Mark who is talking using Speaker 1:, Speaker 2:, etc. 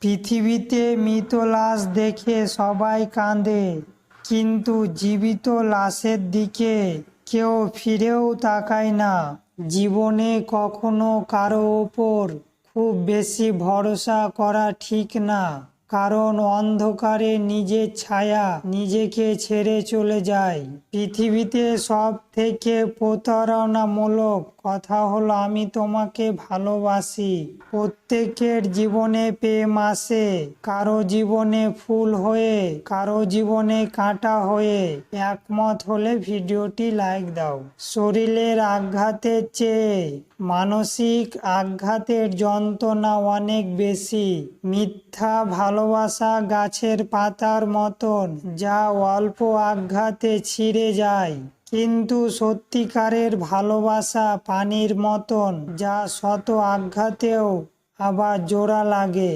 Speaker 1: পৃথিবীতে মৃত লাশ দেখে সবাই কাঁদে, কিন্তু জীবিত লাশের দিকে কেউ ফিরেও তাকায় না। জীবনে কখনো কারো ওপর খুব বেশি ভরসা করা ঠিক না, কারণ অন্ধকারে নিজের ছায়া নিজেকে ছেড়ে চলে যায়। পৃথিবীতে সব থেকে প্রতারণামূলক কথা হলো আমি তোমাকে ভালোবাসি। প্রত্যেকের জীবনে প্রেম আসে, কারো জীবনে ফুল হয়ে, কারো জীবনে কাঁটা হয়ে। একমত হলে ভিডিওটি লাইক দাও। শরীরের আঘাতের চেয়ে মানসিক আঘাতের যন্ত্রণা অনেক বেশি। মিথ্যা ভালোবাসা গাছের পাতার মতন, যা অল্প আঘাতে ছিঁড়ে যায়, কিন্তু সত্যিকারের ভালোবাসা পানির মতন, যা শত আঘাতেও আবার জোড়া লাগে।